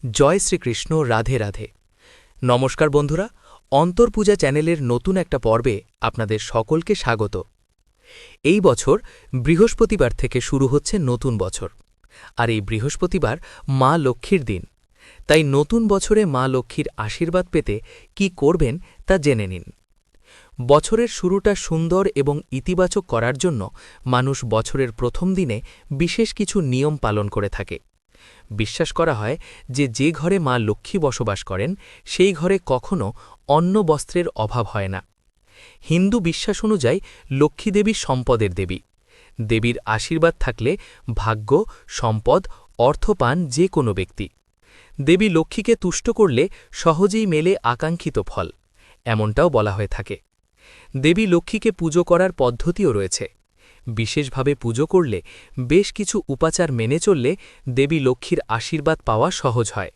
জয় শ্রীকৃষ্ণ। রাধে রাধে। নমস্কার বন্ধুরা, অন্তর্পূজা চ্যানেলের নতুন একটা পর্বে আপনাদের সকলকে স্বাগত। এই বছর বৃহস্পতিবার থেকে শুরু হচ্ছে নতুন বছর, আর এই বৃহস্পতিবার মা লক্ষ্মীর দিন। তাই নতুন বছরে মা লক্ষ্মীর আশীর্বাদ পেতে কি করবেন তা জেনে নিন। বছরের শুরুটা সুন্দর এবং ইতিবাচক করার জন্য মানুষ বছরের প্রথম দিনে বিশেষ কিছু নিয়ম পালন করে থাকে। বিশ্বাস করা হয় যে ঘরে মা লক্ষ্মী বসবাস করেন সেই ঘরে কখনো অন্ন বস্ত্রের অভাব হয় না। হিন্দু বিশ্বাস অনুযায়ী লক্ষ্মী দেবী সম্পদের দেবী। দেবীর আশীর্বাদ থাকলে ভাগ্য, সম্পদ, অর্থ পান যে কোনো ব্যক্তি। দেবী লক্ষ্মীকে তুষ্ট করলে সহজেই মেলে আকাঙ্ক্ষিত ফল, এমনটাও বলা হয়ে থাকে। দেবী লক্ষ্মীকে পুজো করার পদ্ধতিও রয়েছে। বিশেষভাবে পুজো করলে, বেশ কিছু উপাচার মেনে চললে দেবী লক্ষ্মীর আশীর্বাদ পাওয়া সহজ হয়।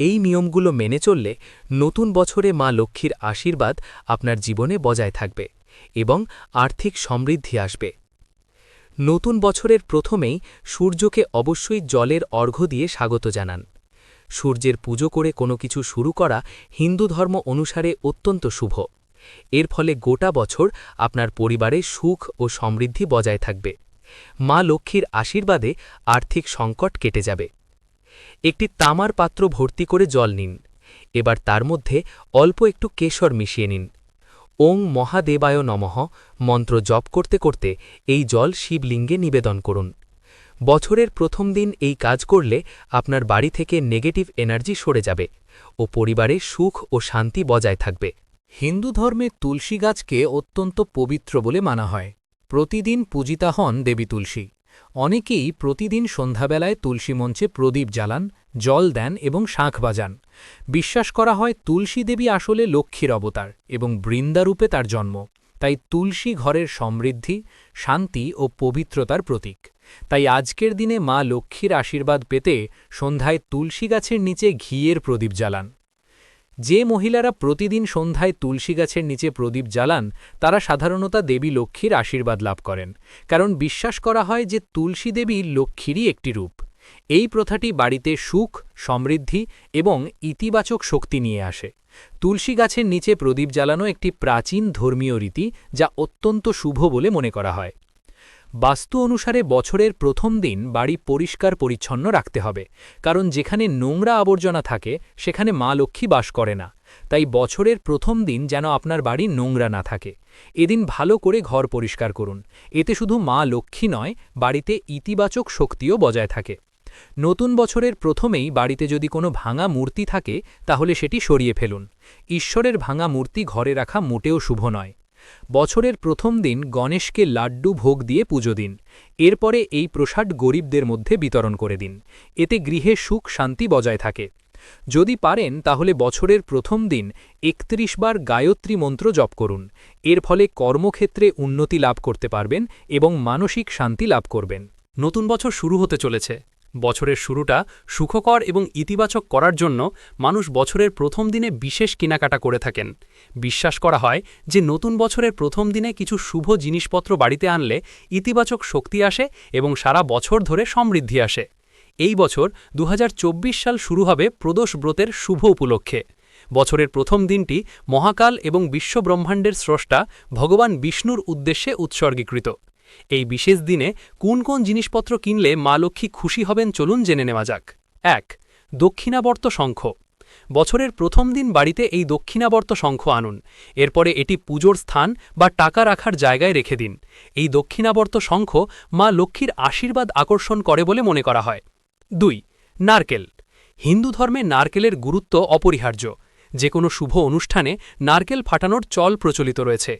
এই নিয়মগুলো মেনে চললে নতুন বছরে মা লক্ষ্মীর আশীর্বাদ আপনার জীবনে বজায় থাকবে এবং আর্থিক সমৃদ্ধি আসবে। নতুন বছরের প্রথমেই সূর্যকে অবশ্যই জলের অর্ঘ্য দিয়ে স্বাগত জানান। সূর্যের পুজো করে কোনো কিছু শুরু করা হিন্দু ধর্ম অনুসারে অত্যন্ত শুভ। এর ফলে গোটা বছর আপনার পরিবারে সুখ ও সমৃদ্ধি বজায় থাকবে। মা লক্ষ্মীর আশীর্বাদে আর্থিক সংকট কেটে যাবে। একটি তামার পাত্র ভর্তি করে জল নিন। এবার তার মধ্যে অল্প একটু কেশর মিশিয়ে নিন। ওং মহাদেবায় নমঃ মন্ত্র জপ করতে করতে এই জল শিবলিঙ্গে নিবেদন করুন। বছরের প্রথম দিন এই কাজ করলে আপনার বাড়ি থেকে নেগেটিভ এনার্জি সরে যাবে ও পরিবারে সুখ ও শান্তি বজায় থাকবে। হিন্দু ধর্মে তুলসী গাছকে অত্যন্ত পবিত্র বলে মানা হয়। প্রতিদিন পূজিতা হন দেবী তুলসী। অনেকেই প্রতিদিন সন্ধ্যাবেলায় তুলসী মঞ্চে প্রদীপ জ্বালান, জল দেন এবং শাঁখ বাজান। বিশ্বাস করা হয় তুলসী দেবী আসলে লক্ষ্মীর অবতার এবং বৃন্দারূপে তার জন্ম। তাই তুলসী ঘরের সমৃদ্ধি, শান্তি ও পবিত্রতার প্রতীক। তাই আজকের দিনে মা লক্ষ্মীর আশীর্বাদ পেতে সন্ধ্যায় তুলসী গাছের নিচে ঘিয়ের প্রদীপ জ্বালান। যে মহিলারা প্রতিদিন সন্ধ্যায় তুলসী গাছের নিচে প্রদীপ জ্বালান তারা সাধারণত দেবী লক্ষ্মীর আশীর্বাদ লাভ করেন, কারণ বিশ্বাস করা হয় যে তুলসী দেবী লক্ষ্মীরই একটি রূপ। এই প্রথাটি বাড়িতে সুখ, সমৃদ্ধি এবং ইতিবাচক শক্তি নিয়ে আসে। তুলসী গাছের নিচে প্রদীপ জ্বালানো একটি প্রাচীন ধর্মীয় রীতি যা অত্যন্ত শুভ বলে মনে করা হয়। বাস্তু অনুসারে বছরের প্রথম দিন বাড়ি পরিষ্কার পরিচ্ছন্ন রাখতে হবে, কারণ যেখানে নোংরা আবর্জনা থাকে সেখানে মা লক্ষ্মী বাস করে না। তাই বছরের প্রথম দিন যেন আপনার বাড়ি নোংরা না থাকে। এদিন ভালো করে ঘর পরিষ্কার করুন। এতে শুধু মা লক্ষ্মী নয়, বাড়িতে ইতিবাচক শক্তিও বজায় থাকে। নতুন বছরের প্রথমেই বাড়িতে যদি কোনো ভাঙা মূর্তি থাকে তাহলে সেটি সরিয়ে ফেলুন। ঈশ্বরের ভাঙা মূর্তি ঘরে রাখা মোটেও শুভ নয়। বছরের প্রথম দিন গণেশকে লাড্ডু ভোগ দিয়ে পুজো দিন। এরপরে এই প্রসাদ গরিবদের মধ্যে বিতরণ করে দিন। এতে গৃহে সুখ শান্তি বজায় থাকে। যদি পারেন তাহলে বছরের প্রথম দিন ৩১ বার গায়ত্রী মন্ত্র জপ করুন। এর ফলে কর্মক্ষেত্রে উন্নতি লাভ করতে পারবেন এবং মানসিক শান্তি লাভ করবেন। নতুন বছর শুরু হতে চলেছে। বছরের শুরুটা সুখকর এবং ইতিবাচক করার জন্য মানুষ বছরের প্রথম দিনে বিশেষ কেনাকাটা করে থাকেন। বিশ্বাস করা হয় যে নতুন বছরের প্রথম দিনে কিছু শুভ জিনিসপত্র বাড়িতে আনলে ইতিবাচক শক্তি আসে এবং সারা বছর ধরে সমৃদ্ধি আসে। এই বছর ২০২৪ সাল শুরু হবে প্রদোষ ব্রতের শুভ উপলক্ষে। বছরের প্রথম দিনটি মহাকাল এবং বিশ্বব্রহ্মাণ্ডের স্রষ্টা ভগবান বিষ্ণুর উদ্দেশ্যে উৎসর্গীকৃত। এই বিশেষ দিনে কোন কোন জিনিসপত্র কিনলে মা লক্ষ্মী খুশি হবেন চলুন জেনে নেওয়া যাক। ১. দক্ষিণাবর্ত শঙ্খ। বছরের প্রথম দিন বাড়িতে এই দক্ষিণাবর্ত শঙ্খ আনুন। এরপরে এটি পুজোর স্থান বা টাকা রাখার জায়গায় রেখে দিন। এই দক্ষিণাবর্ত শঙ্খ মা লক্ষ্মীর আশীর্বাদ আকর্ষণ করে বলে মনে করা হয়। ২. নারকেল। হিন্দু ধর্মে নারকেলের গুরুত্ব অপরিহার্য। যে কোনো শুভ অনুষ্ঠানে নারকেল ফাটানোর চল প্রচলিত রয়েছে।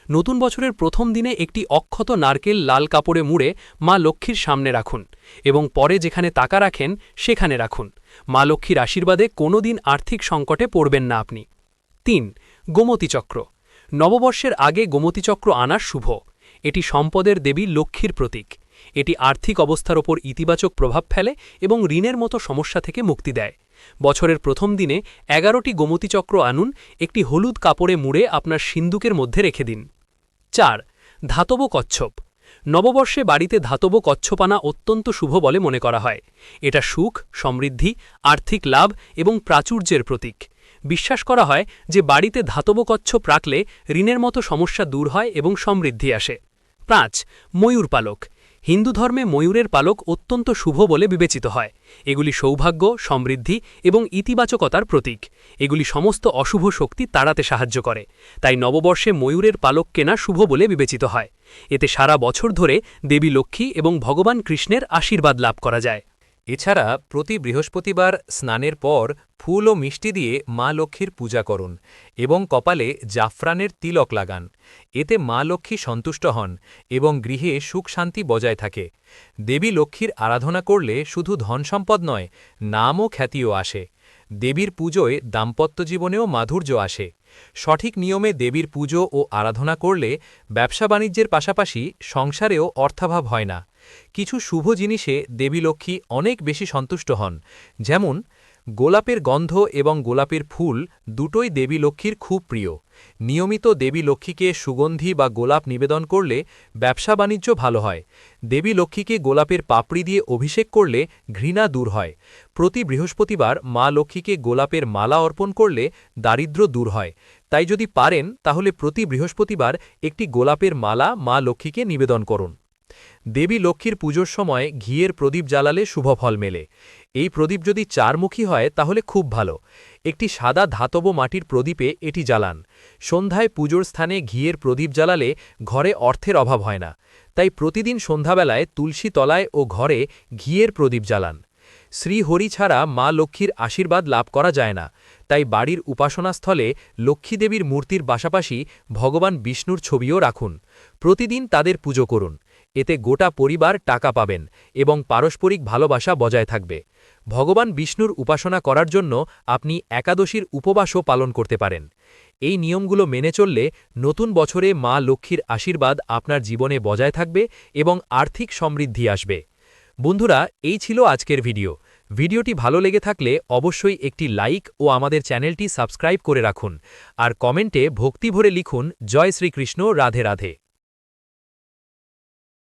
নতুন বছরের প্রথম দিনে একটি অক্ষত নারকেল লাল কাপড়ে মুড়ে মা লক্ষ্মীর সামনে রাখুন এবং পরে যেখানে টাকা রাখেন সেখানে রাখুন। মা লক্ষ্মীর আশীর্বাদে কোনো দিন আর্থিক সংকটে পড়বেন না আপনি। ৩. গোমতী চক্র। নববর্ষের আগে গোমতী চক্র আনা শুভ। এটি সম্পদের দেবী লক্ষ্মীর প্রতীক। এটি আর্থিক অবস্থার ওপর ইতিবাচক প্রভাব ফেলে এবং ঋণের মতো সমস্যা থেকে মুক্তি দেয়। বছরের প্রথম দিনে ১১টি গোমতী চক্র আনুন, একটি হলুদ কাপড়ে মুড়ে আপনার সিন্দুকের মধ্যে রেখে দিন। ৪. ধাতব কচ্ছপ। নববর্ষে বাড়িতে ধাতব কচ্ছপানা অত্যন্ত শুভ বলে মনে করা হয়। এটা সুখ, সমৃদ্ধি, আর্থিক লাভ এবং প্রাচুর্যের প্রতীক। বিশ্বাস করা হয় যে বাড়িতে ধাতব কচ্ছপ রাখলে ঋণের মতো সমস্যা দূর হয় এবং সমৃদ্ধি আসে। ৫. ময়ূর পালক। হিন্দু ধর্মে ময়ূরের পালক অত্যন্ত শুভ বলে বিবেচিত হয়। এগুলি সৌভাগ্য, সমৃদ্ধি এবং ইতিবাচকতার প্রতীক। এগুলি সমস্ত অশুভ শক্তি তাড়াতে সাহায্য করে। তাই নববর্ষে ময়ূরের পালক কেনা শুভ বলে বিবেচিত হয়। এতে সারা বছর ধরে দেবী লক্ষ্মী এবং ভগবান কৃষ্ণের আশীর্বাদ লাভ করা যায়। এছাড়া প্রতি বৃহস্পতিবার স্নানের পর ফুল ও মিষ্টি দিয়ে মা লক্ষ্মীর পূজা করুন এবং কপালে জাফরানের তিলক লাগান। এতে মা লক্ষ্মী সন্তুষ্ট হন এবং গৃহে সুখ শান্তি বজায় থাকে। দেবী লক্ষ্মীর আরাধনা করলে শুধু ধনসম্পদ নয়, নাম ও খ্যাতিও আসে। দেবীর পুজোয় দাম্পত্য জীবনেও মাধুর্য আসে। সঠিক নিয়মে দেবীর পুজো ও আরাধনা করলে ব্যবসা বাণিজ্যের পাশাপাশি সংসারেও অর্থাভাব হয় না। কিছু শুভ জিনিসে দেবী লক্ষ্মী অনেক বেশি সন্তুষ্ট হন, যেমন গোলাপের গন্ধ এবং গোলাপের ফুল দুটোই দেবী লক্ষ্মীর খুব প্রিয়। নিয়মিত দেবী লক্ষ্মীকে সুগন্ধি বা গোলাপ নিবেদন করলে ব্যবসা বাণিজ্য ভালো হয়। দেবী লক্ষ্মীকে গোলাপের পাপড়ি দিয়ে অভিষেক করলে ঘৃণা দূর হয়। প্রতি বৃহস্পতিবার মা লক্ষ্মীকে গোলাপের মালা অর্পণ করলে দারিদ্র্য দূর হয়। তাই যদি পারেন তাহলে প্রতি বৃহস্পতিবার একটি গোলাপের মালা মা লক্ষ্মীকে নিবেদন করুন। দেবী লক্ষ্মীর পুজোর সময় ঘিয়ের প্রদীপ জ্বালালে শুভ ফল মেলে। এই প্রদীপ যদি চারমুখী হয় তাহলে খুব ভালো। একটি সাদা ধাতব মাটির প্রদীপে এটি জ্বালান। সন্ধ্যায় পুজোর স্থানে ঘিয়ের প্রদীপ জ্বালালে ঘরে অর্থের অভাব হয় না। তাই প্রতিদিন সন্ধ্যাবেলায় তুলসী তলায় ও ঘরে ঘিয়ের প্রদীপ জ্বালান। শ্রীহরি ছাড়া মা লক্ষ্মীর আশীর্বাদ লাভ করা যায় না। তাই বাড়ির উপাসনাস্থলে লক্ষ্মীদেবীর মূর্তির পাশাপাশি ভগবান বিষ্ণুর ছবিও রাখুন। প্রতিদিন তাদের পুজো করুন। এতে গোটা পরিবার টাকা পাবেন এবং পারস্পরিক ভালোবাসা বজায় থাকবে। ভগবান বিষ্ণুর উপাসনা করার জন্য আপনি একাদশীর উপবাসও পালন করতে পারেন। এই নিয়মগুলো মেনে চললে নতুন বছরে মা লক্ষ্মীর আশীর্বাদ আপনার জীবনে বজায় থাকবে এবং আর্থিক সমৃদ্ধি আসবে। বন্ধুরা, এই ছিল আজকের ভিডিও। ভিডিওটি ভালো লেগে থাকলে অবশ্যই একটি লাইক ও আমাদের চ্যানেলটি সাবস্ক্রাইব করে রাখুন। আর কমেন্টে ভক্তি ভরে লিখুন, জয় শ্রীকৃষ্ণ, রাধে রাধে।